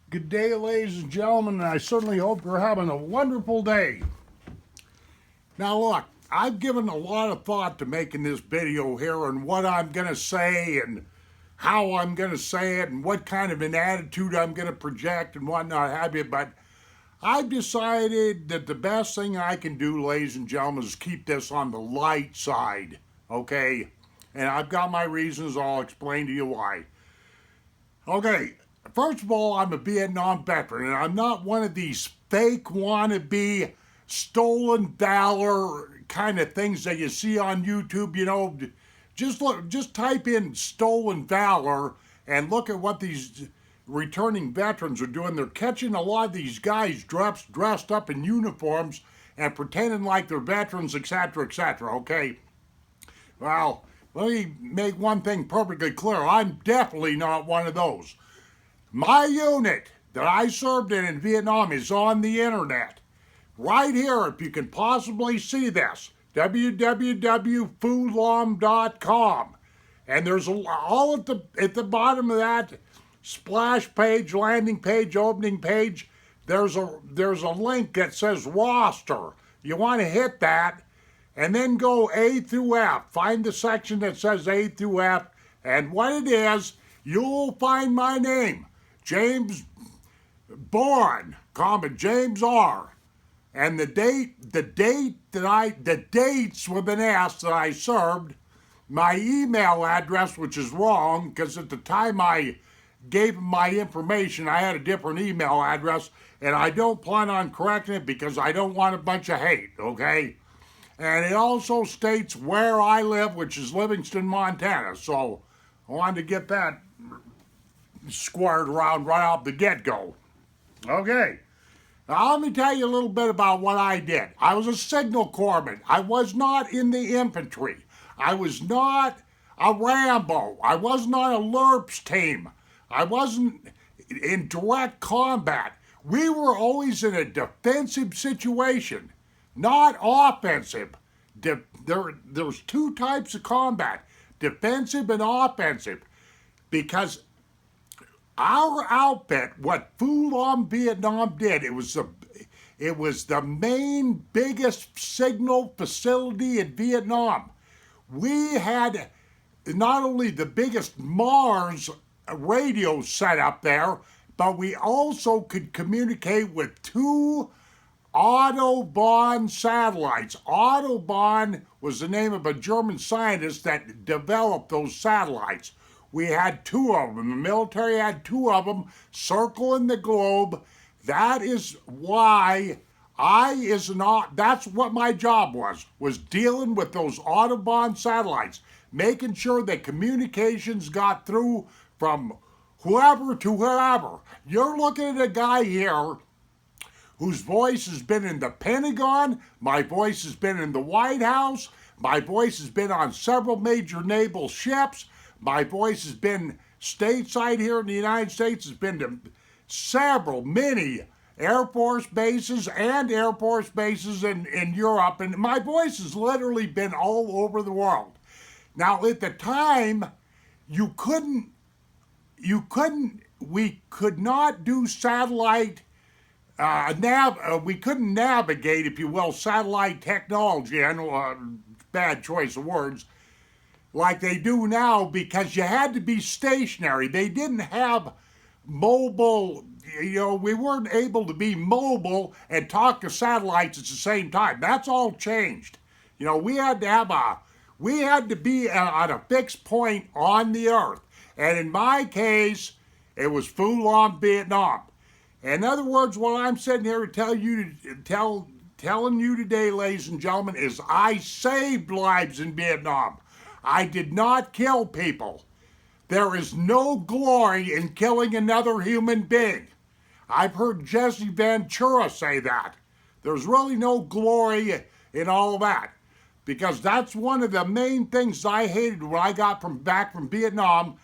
Good day, ladies and gentlemen, and I certainly hope you're having a wonderful day. Now look, I've given a lot of thought to making this video here and what I'm going to say and how I'm going to say it and what kind of an attitude I'm going to project and whatnot have you, but I've decided that the best thing I can do, ladies and gentlemen, is keep this on the light side, okay? And I've got my reasons, I'll explain to you why. Okay, first of all, I'm a Vietnam veteran, and I'm not one of these fake wannabe stolen valor kind of things that you see on YouTube. Just type in stolen valor and look at what these returning veterans are doing. They're catching a lot of these guys dressed up in uniforms and pretending like they're veterans, etc., etc., okay? Well, let me make one thing perfectly clear. I'm definitely not one of those. My unit that I served in Vietnam is on the internet. Right here, if you can possibly see this, www.foodlom.com. And there's all at the bottom of that splash page, landing page, opening page, there's a link that says roster. You want to hit that and then go A through F. Find the section that says A through F, and what it is, you'll find my name, James Born, James R. And the dates with an S that I served, my email address, which is wrong, because at the time I gave my information, I had a different email address, and I don't plan on correcting it because I don't want a bunch of hate, okay? And it also states where I live, which is Livingston, Montana. So I wanted to get that squared around right off the get-go. Okay. Now let me tell you a little bit about what I did. I was a signal corpsman. I was not in the infantry. I was not a Rambo. I was not a LURPS team. I wasn't in direct combat. We were always in a defensive situation, not offensive. There's two types of combat, defensive and offensive, because our outfit, what Phu Long Vietnam did, it was the main biggest signal facility in Vietnam. We had not only the biggest Mars radio set up there, but we also could communicate with two Autobahn satellites. Autobahn was the name of a German scientist that developed those satellites. We had two of them. The military had two of them circling the globe. That is why that's what my job was dealing with those Autobahn satellites, making sure that communications got through from whoever to whoever. You're looking at a guy here whose voice has been in the Pentagon, my voice has been in the White House, my voice has been on several major naval ships, my voice has been stateside here in the United States, has been to many Air Force bases and Air Force bases in Europe, and my voice has literally been all over the world. Now, at the time, we could not do satellite we couldn't navigate, if you will, satellite technology. I know, bad choice of words, like they do now, because you had to be stationary. They didn't have mobile, we weren't able to be mobile and talk to satellites at the same time. That's all changed. We had to be at a fixed point on the earth. And in my case, it was Phu Long, Vietnam. In other words, what I'm sitting here telling you today, ladies and gentlemen, is I saved lives in Vietnam. I did not kill people. There is no glory in killing another human being. I've heard Jesse Ventura say that. There's really no glory in all of that, because that's one of the main things I hated when I got back from Vietnam,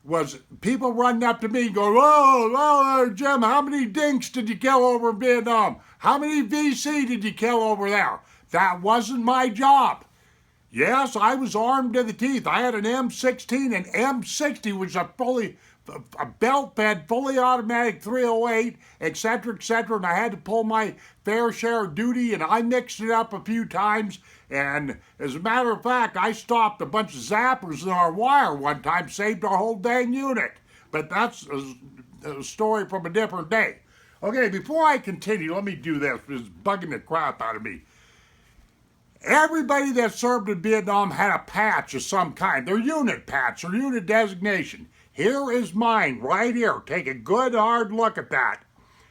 was people running up to me and going, oh, Jim, how many dinks did you kill over in Vietnam? How many VC did you kill over there? That wasn't my job. Yes, I was armed to the teeth. I had an M16 and M60, which is a a belt-fed, fully automatic 308, etc., etc., and I had to pull my fair share of duty, and I mixed it up a few times, and as a matter of fact, I stopped a bunch of zappers in our wire one time, saved our whole dang unit. But that's a story from a different day. Okay, before I continue, let me do this. It's bugging the crap out of me. Everybody that served in Vietnam had a patch of some kind, their unit patch, their unit designation. Here is mine, right here. Take a good hard look at that.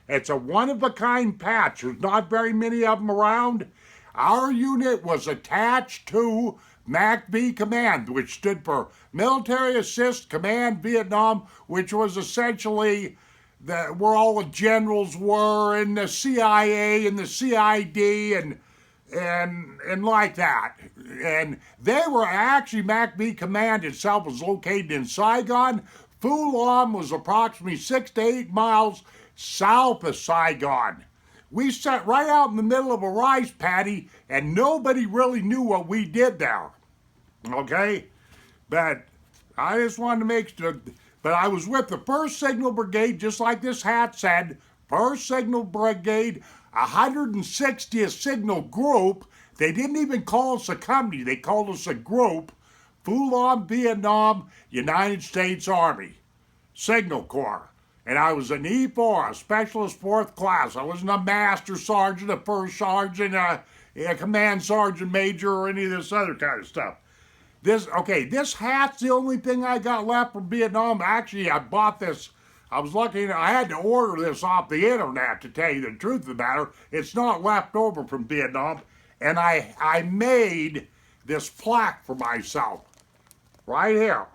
It's a one-of-a-kind patch. There's not very many of them around. Our unit was attached to MACV Command, which stood for Military Assist Command Vietnam, which was essentially where all the generals were, and the CIA and the CID and like that. And they were actually, MACV Command itself was located in Saigon. Phu Lam was approximately 6 to 8 miles south of Saigon. We sat right out in the middle of a rice paddy, and nobody really knew what we did there. Okay? But I just wanted to make sure. But I was with the 1st Signal Brigade, just like this hat said. 1st Signal Brigade, 160th Signal Group. They didn't even call us a company. They called us a group. Phu Lam, Vietnam, United States Army. Signal Corps. And I was an E4, a Specialist 4th Class. I wasn't a Master Sergeant, a First Sergeant, a Command Sergeant Major, or any of this other kind of stuff. This hat's the only thing I got left from Vietnam. Actually, I bought this. I was lucky. I had to order this off the internet, to tell you the truth of the matter. It's not left over from Vietnam. And I made this plaque for myself. Right here.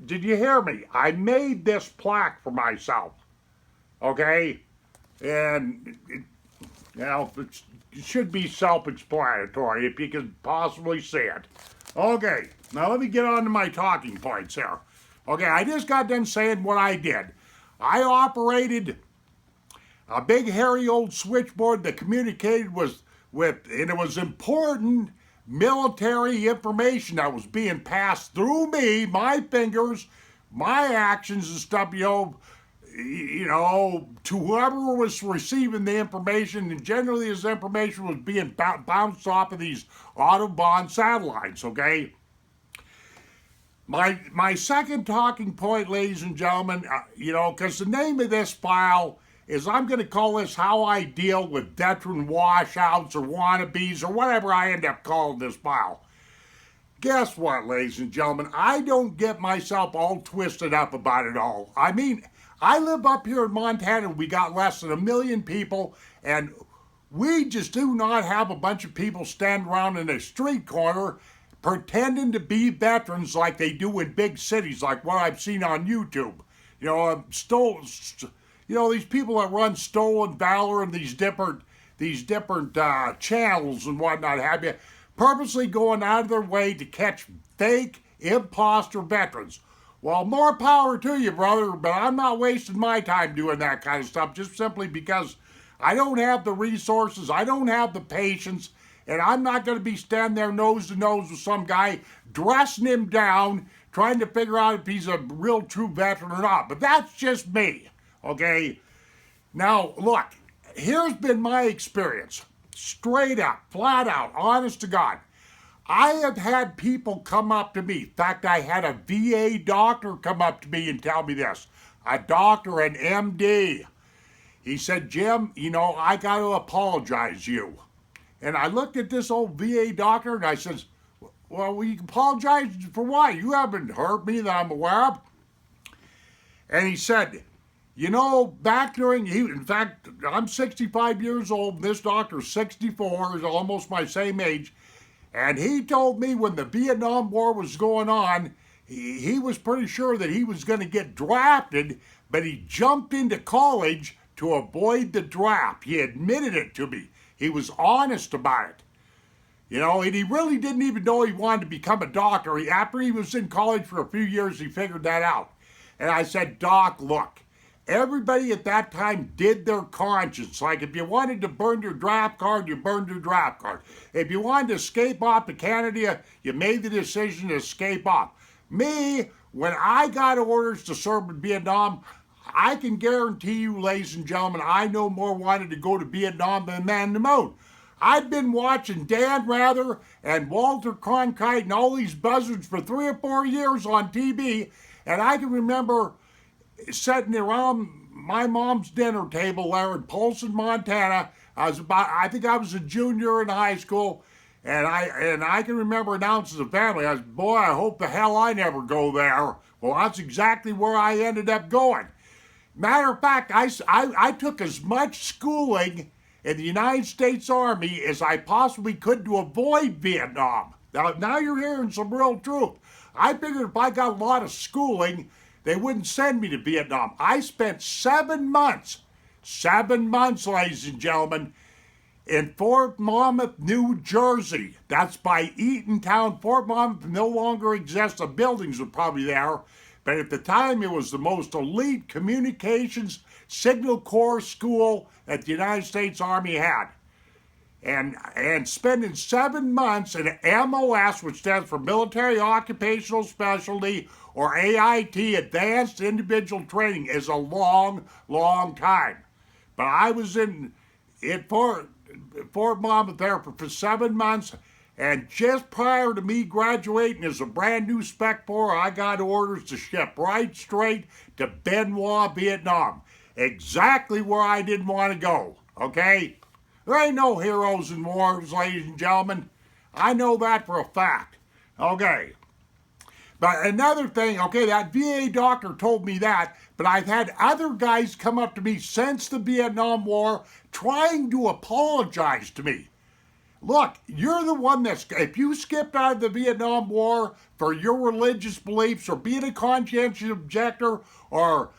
Did you hear me? I made this plaque for myself. Okay? And, it should be self-explanatory if you can possibly see it. Okay, now let me get on to my talking points here. Okay, I just got done saying what I did. I operated a big hairy old switchboard that communicated with, and it was important military information that was being passed through me, my fingers, my actions and stuff, to whoever was receiving the information, and generally this information was being bounced off of these Autobahn satellites, okay? My second talking point, ladies and gentlemen, because the name of this file is, I'm going to call this How I Deal with Veteran Washouts or Wannabes or whatever I end up calling this file. Guess what, ladies and gentlemen? I don't get myself all twisted up about it all. I mean, I live up here in Montana. We got less than 1 million people, and we just do not have a bunch of people standing around in a street corner pretending to be veterans like they do in big cities, like what I've seen on YouTube. These people that run Stolen Valor and these different channels and whatnot have you, purposely going out of their way to catch fake imposter veterans. Well, more power to you, brother, but I'm not wasting my time doing that kind of stuff, just simply because I don't have the resources, I don't have the patience, and I'm not going to be standing there nose to nose with some guy, dressing him down, trying to figure out if he's a real true veteran or not. But that's just me. Okay, now look, here's been my experience, straight up, flat out, honest to God. I have had people come up to me. In fact, I had a VA doctor come up to me and tell me this, a doctor, an MD. He said, Jim, I got to apologize to you. And I looked at this old VA doctor and I said, well, you apologize for what? You haven't hurt me that I'm aware of. And he said, back in fact, I'm 65 years old, and this doctor's 64, is almost my same age, and he told me when the Vietnam War was going on, he was pretty sure that he was going to get drafted, but he jumped into college to avoid the draft. He admitted it to me. He was honest about it. And he really didn't even know he wanted to become a doctor. After he was in college for a few years, he figured that out. And I said, Doc, look, everybody at that time did their conscience. Like if you wanted to burn your draft card, you burned your draft card. If you wanted to escape off to Canada, you made the decision to escape off. Me, when I got orders to serve in Vietnam, I can guarantee you, ladies and gentlemen, I no more wanted to go to Vietnam than Man in the Moon. I'd been watching Dan Rather and Walter Cronkite and all these buzzards for 3 or 4 years on TV, and I can remember sitting around my mom's dinner table there in Polson, Montana. I think I was a junior in high school, and I can remember announcing to the family, I was, boy, I hope the hell I never go there. Well, that's exactly where I ended up going. Matter of fact, I took as much schooling in the United States Army as I possibly could to avoid Vietnam. Now you're hearing some real truth. I figured if I got a lot of schooling, they wouldn't send me to Vietnam. I spent 7 months, ladies and gentlemen, in Fort Monmouth, New Jersey. That's by Eatontown. Fort Monmouth no longer exists. The buildings were probably there. But at the time, it was the most elite communications signal corps school that the United States Army had. And spending 7 months in MOS, which stands for Military Occupational Specialty, or AIT, Advanced Individual Training, is a long, long time. But I was in Fort Monmouth there for 7 months, and just prior to me graduating as a brand new Spec 4, I got orders to ship right straight to Bien Hoa, Vietnam. Exactly where I didn't want to go, okay? There ain't no heroes in wars, ladies and gentlemen. I know that for a fact, okay? But another thing, okay, that VA doctor told me that, but I've had other guys come up to me since the Vietnam War trying to apologize to me. Look, you're the one if you skipped out of the Vietnam War for your religious beliefs or being a conscientious objector or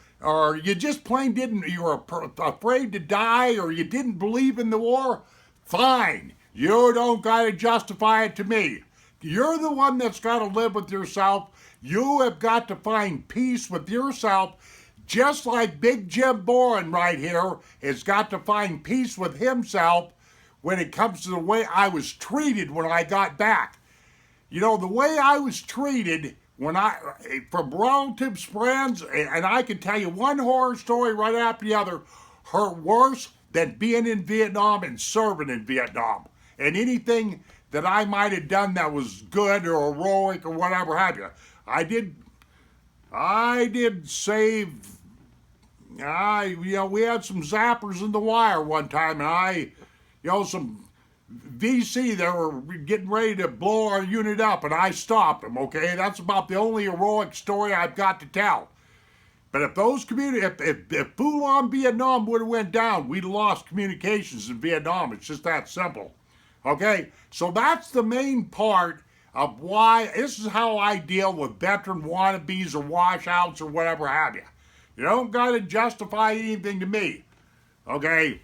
you just plain you were afraid to die or you didn't believe in the war, fine. You don't got to justify it to me. You're the one that's got to live with yourself. You have got to find peace with yourself, just like Big Jim Boren right here has got to find peace with himself when it comes to the way I was treated when I got back. You know, the way I was treated from relatives, friends, and I can tell you one horror story right after the other, hurt worse than being in Vietnam and serving in Vietnam. And anything that I might have done that was good or heroic or whatever have you. I did save, we had some zappers in the wire one time, and some VC, they were getting ready to blow our unit up, and I stopped them, okay? That's about the only heroic story I've got to tell. But if those if Phu Long Vietnam would have went down, we'd have lost communications in Vietnam. It's just that simple, okay? So that's the main part of why, this is how I deal with veteran wannabes or washouts or whatever have you. You don't got to justify anything to me, okay?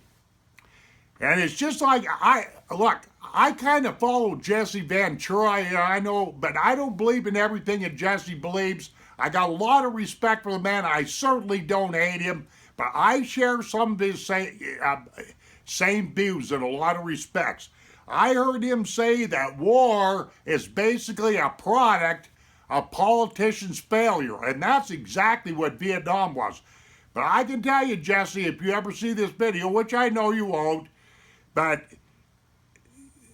And it's just like, I kind of follow Jesse Ventura, I know, but I don't believe in everything that Jesse believes. I got a lot of respect for the man. I certainly don't hate him, but I share some of his same views in a lot of respects. I heard him say that war is basically a product of politicians' failure, and that's exactly what Vietnam was. But I can tell you, Jesse, if you ever see this video, which I know you won't, but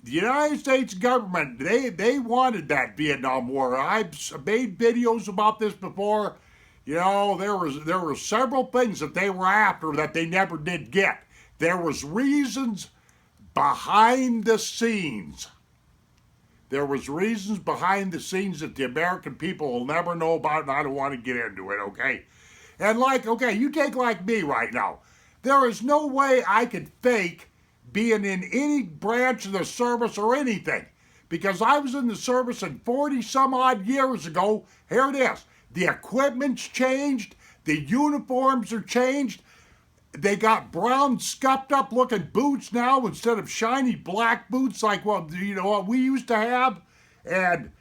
the United States government, they wanted that Vietnam War. I've made videos about this before. You know, there were several things that they were after that they never did get. There was reasons behind the scenes. There was reasons behind the scenes that the American people will never know about, and I don't want to get into it, okay? And you take like me right now. There is no way I could fake being in any branch of the service or anything, because I was in the service in 40 some odd years ago. Here it is. The equipment's changed. The uniforms are changed. They got brown, scuffed up looking boots now instead of shiny black boots like what we used to have. And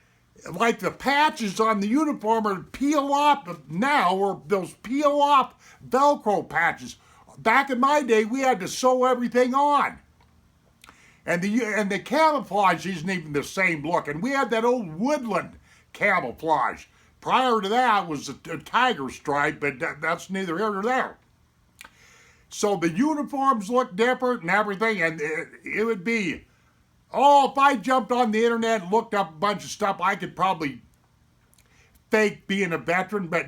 like the patches on the uniform are peel off now, or those peel off Velcro patches. Back in my day, we had to sew everything on. And the camouflage isn't even the same look. And we had that old woodland camouflage. prior to that was a tiger stripe, but that's neither here nor there. So the uniforms look different and everything, and it would be, oh, if I jumped on the internet and looked up a bunch of stuff, I could probably fake being a veteran, but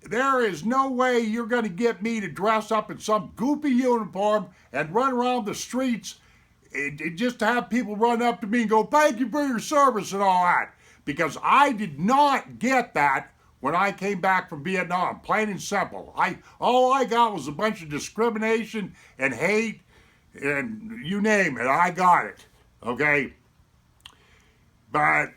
there is no way you're going to get me to dress up in some goofy uniform and run around the streets just to have people run up to me and go, thank you for your service and all that. Because I did not get that when I came back from Vietnam, plain and simple. All I got was a bunch of discrimination and hate and you name it, I got it, okay? But,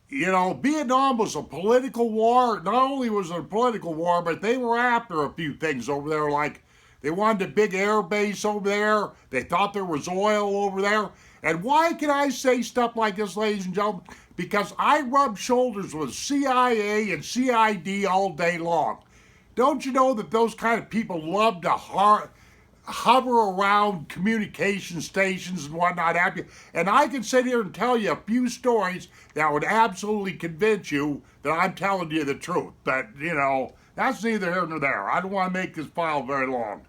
you know, Vietnam was a political war. Not only was it a political war, but they were after a few things over there, like they wanted a big air base over there. They thought there was oil over there. And why can I say stuff like this, ladies and gentlemen? Because I rub shoulders with CIA and CID all day long. Don't you know that those kind of people love to hover around communication stations and whatnot have you? And I can sit here and tell you a few stories that would absolutely convince you that I'm telling you the truth. But, you know, that's neither here nor there. I don't want to make this file very long.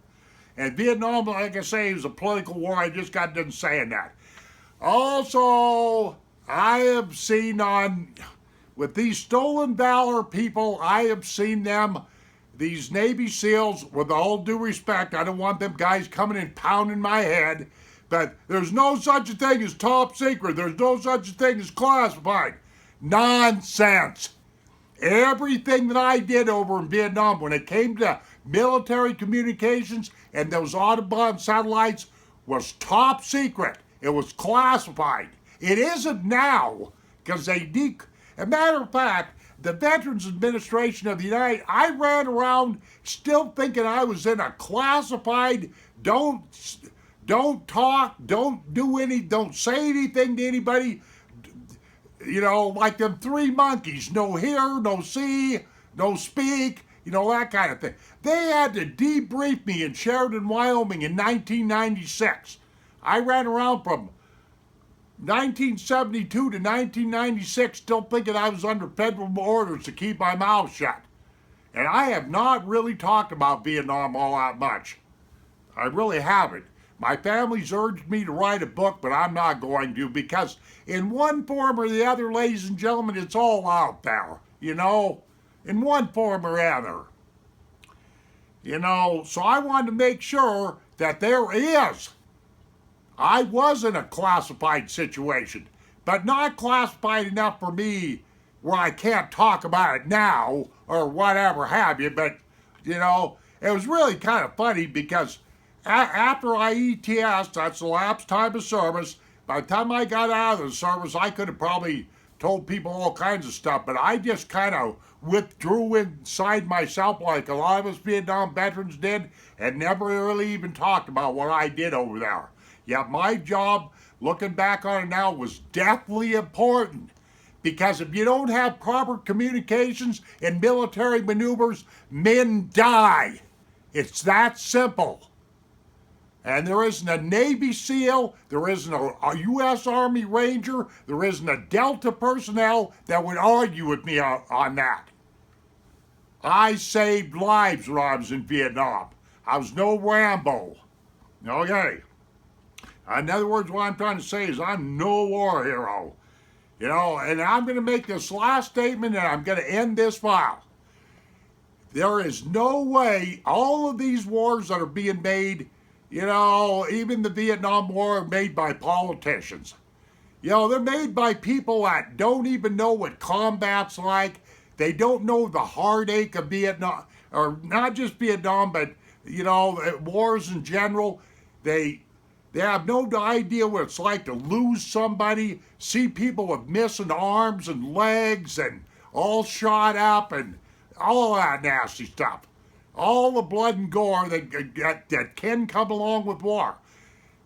And Vietnam, like I say, was a political war. I just got done saying that. Also, I have seen with these stolen valor people, I have seen them, these Navy SEALs, with all due respect, I don't want them guys coming and pounding my head, but there's no such a thing as top secret. There's no such a thing as classified. Nonsense. Everything that I did over in Vietnam, when it came to military communications and those Audubon satellites, was top secret. It was classified. It isn't now, because as a matter of fact, the Veterans Administration of the I ran around still thinking I was in a classified, don't talk, don't say anything to anybody, you know, like them three monkeys, no hear, no see, no speak, you know, that kind of thing. They had to debrief me in Sheridan, Wyoming in 1996. I ran around from 1972 to 1996 still thinking I was under federal orders to keep my mouth shut. And I have not really talked about Vietnam all that much. I really haven't. My family's urged me to write a book, but I'm not going to, because in one form or the other, ladies and gentlemen, it's all out there, you know, in one form or other. You know, so I wanted to make sure that there is. I was in a classified situation, but not classified enough for me where I can't talk about it now or whatever have you. But, you know, it was really kind of funny because after I ETS, that's the elapsed time of service, by the time I got out of the service, I could have probably told people all kinds of stuff, but I just kind of withdrew inside myself like a lot of us Vietnam veterans did and never really even talked about what I did over there. Yeah, my job, looking back on it now, was deathly important, because if you don't have proper communications and military maneuvers, men die. It's that simple. And there isn't a Navy SEAL, there isn't a U.S. Army Ranger, there isn't a Delta personnel that would argue with me on that. I saved lives when I was in Vietnam. I was no Rambo. Okay. In other words, what I'm trying to say is I'm no war hero. You know, and I'm going to make this last statement and I'm going to end this file. There is no way all of these wars that are being made, you know, even the Vietnam War, are made by politicians. You know, they're made by people that don't even know what combat's like. They don't know the heartache of Vietnam, or not just Vietnam, but, you know, wars in general. They have no idea what it's like to lose somebody, see people with missing arms and legs and all shot up and all that nasty stuff. All the blood and gore that can come along with war.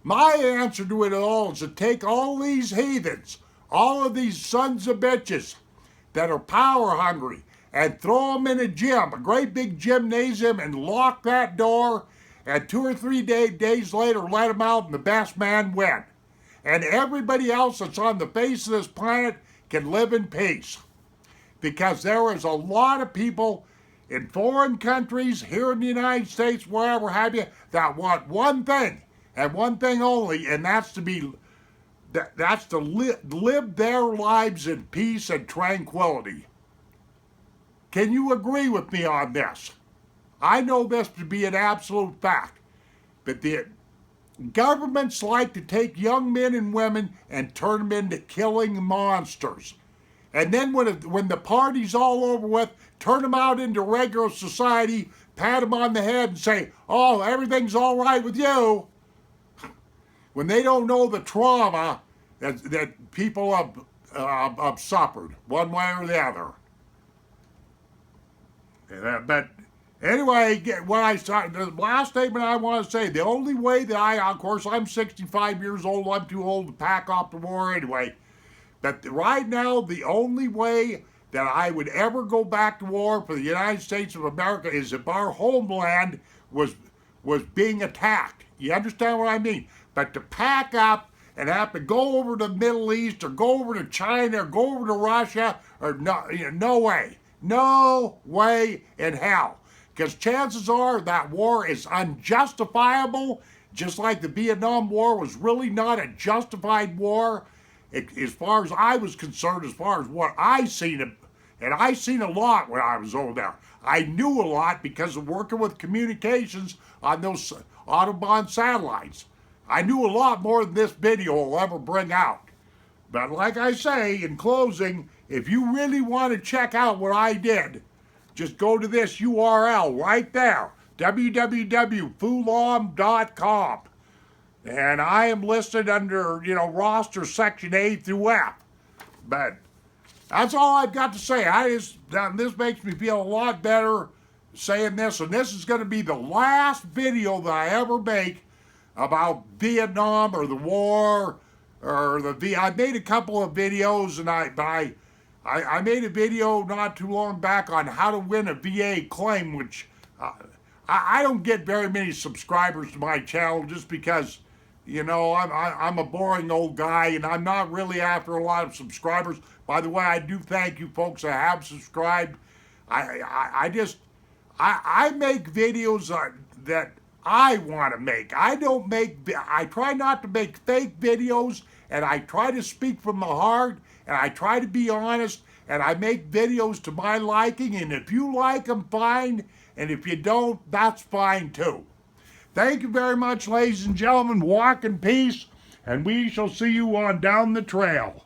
My answer to it all is to take all these heathens, all of these sons of bitches that are power hungry, and throw them in a gym, a great big gymnasium, and lock that door, and 2 or 3 days later let them out and the best man win. And everybody else that's on the face of this planet can live in peace. because there is a lot of people in foreign countries, here in the United States, wherever have you, that want one thing and one thing only, and that's to live their lives in peace and tranquility. Can you agree with me on this? I know this to be an absolute fact, but the governments like to take young men and women and turn them into killing monsters. And then when the party's all over with, turn them out into regular society, pat them on the head and say, oh, everything's all right with you. When they don't know the trauma that people have suffered, one way or the other. But anyway, the last statement I want to say, the only way that of course, I'm 65 years old, I'm too old to pack off the war anyway. But right now, the only way that I would ever go back to war for the United States of America is if our homeland was being attacked. You understand what I mean? But to pack up and have to go over to the Middle East or go over to China or go over to Russia, or no way. No way in hell. Because chances are that war is unjustifiable, just like the Vietnam War was really not a justified war. As far as I was concerned, as far as what I seen, and I seen a lot when I was over there. I knew a lot because of working with communications on those Audubon satellites. I knew a lot more than this video will ever bring out. But like I say, in closing, if you really want to check out what I did, just go to this URL right there, www.fulom.com. And I am listed under, roster section A through F. But that's all I've got to say. This makes me feel a lot better saying this. And this is going to be the last video that I ever make about Vietnam or the war or I made a couple of videos, and I made a video not too long back on how to win a VA claim, which I don't get very many subscribers to my channel just because, I'm a boring old guy and I'm not really after a lot of subscribers. By the way, I do thank you folks that have subscribed. I make videos that I want to make. I try not to make fake videos, and I try to speak from the heart, and I try to be honest, and I make videos to my liking, and if you like them, fine, and if you don't, that's fine too. Thank you very much, ladies and gentlemen. Walk in peace, and we shall see you on down the trail.